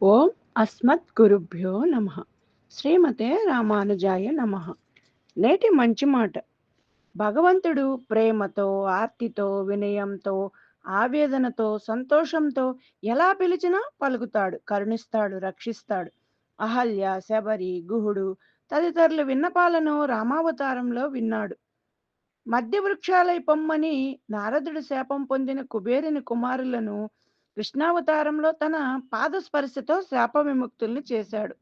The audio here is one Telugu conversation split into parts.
ఓం అస్మద్గురుభ్యో నమః. శ్రీమతే రామానుజాయ నమః. నేటి మంచి మాట. భగవంతుడు ప్రేమతో, ఆర్తితో, వినయంతో, ఆవేదనతో, సంతోషంతో ఎలా పిలిచినా పలుకుతాడు, కరుణిస్తాడు, రక్షిస్తాడు. అహల్య, శబరి, గుహుడు తదితరుల విన్నపాలను రామావతారంలో విన్నాడు. మధ్య వృక్షాలై పొమ్మని నారదుడు శాపం పొందిన కుబేరుని కుమారులను కృష్ణావతారంలో తన పాదస్పర్శతో శాప విముక్తుల్ని చేశాడు.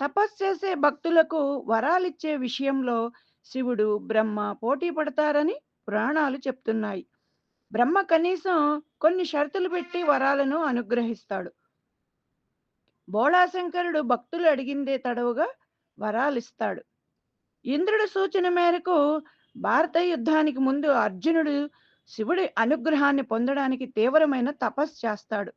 తపస్సేసే భక్తులకు వరాలిచ్చే విషయంలో శివుడు, బ్రహ్మ పోటీ పడతారని పురాణాలు చెప్తున్నాయి. బ్రహ్మ కనీసం కొన్ని షరతులు పెట్టి వరాలను అనుగ్రహిస్తాడు. బోళాశంకరుడు భక్తులు అడిగిందే తడవుగా వరాలిస్తాడు. ఇంద్రుడి సూచన మేరకు భారత యుద్ధానికి ముందు అర్జునుడు శివుడి అనుగ్రహాన్ని పొందడానికి తీవ్రమైన తపస్సు చేస్తాడు.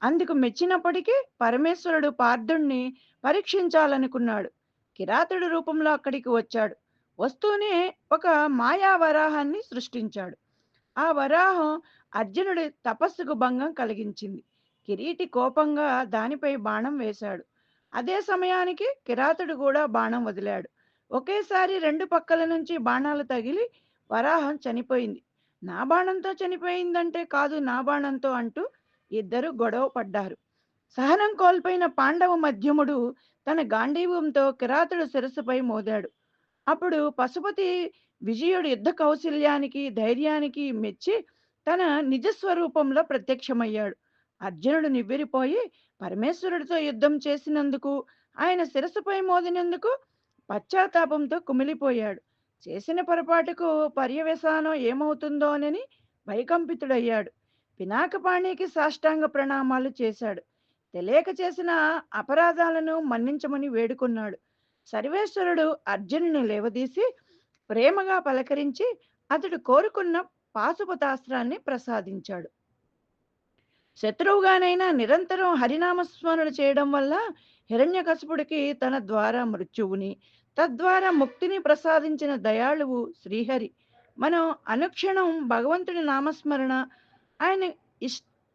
అందుకు మెచ్చినప్పటికీ పరమేశ్వరుడు పార్థుణ్ణి పరీక్షించాలనుకున్నాడు. కిరాతుడి రూపంలో అక్కడికి వచ్చాడు. వస్తూనే ఒక మాయా వరాహాన్ని సృష్టించాడు. ఆ వరాహం అర్జునుడి తపస్సుకు భంగం కలిగించింది. కిరీటి కోపంగా దానిపై బాణం వేశాడు. అదే సమయానికి కిరాతుడు కూడా బాణం వదిలాడు. ఒకేసారి రెండు పక్కల నుంచి బాణాలు తగిలి వరాహం చనిపోయింది. నా బాణంతో చనిపోయిందంటే కాదు, నా బాణంతో అంటూ ఇద్దరు గొడవ పడ్డారు. సహనం కోల్పోయిన పాండవ మధ్యముడు తన గాంధీవంతో కిరాతుడు శిరస్సుపై మోదాడు. అప్పుడు పశుపతి విజయుడు యుద్ధ కౌశల్యానికి, ధైర్యానికి మెచ్చి తన నిజస్వరూపంలో ప్రత్యక్షమయ్యాడు. అర్జునుడు నివ్వెరపోయి పరమేశ్వరుడితో యుద్ధం చేసినందుకు, ఆయన శిరస్సుపై మోదినందుకు పశ్చాత్తాపంతో కుమిలిపోయాడు. చేసిన పొరపాటుకు పర్యవసానం ఏమవుతుందోనని భయకంపితుడయ్యాడు. పినాకపాణికి సాష్టాంగ ప్రణామాలు చేశాడు. తెలియక చేసిన అపరాధాలను మన్నించమని వేడుకున్నాడు. సర్వేశ్వరుడు అర్జునుని లేవదీసి ప్రేమగా పలకరించి అతడు కోరుకున్న పాశుపతాస్త్రాన్ని ప్రసాదించాడు. శత్రువుగానైనా నిరంతరం హరినామస్మరణ చేయడం వల్ల హిరణ్యకశిపుడికి తన ద్వారా మృత్యువుని, తద్వారా ముక్తిని ప్రసాదించిన దయాళువు శ్రీహరి. మనం అనుక్షణం భగవంతుడి నామస్మరణ, ఆయన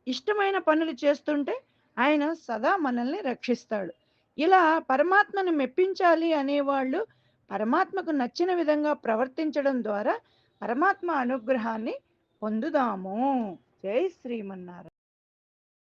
ఇష్టమైన పనులు చేస్తుంటే ఆయన సదా మనల్ని రక్షిస్తాడు. ఇలా పరమాత్మను మెప్పించాలి అనేవాళ్ళు పరమాత్మకు నచ్చిన విధంగా ప్రవర్తించడం ద్వారా పరమాత్మ అనుగ్రహాన్ని పొందుదాము. జై శ్రీమన్నారాయణ.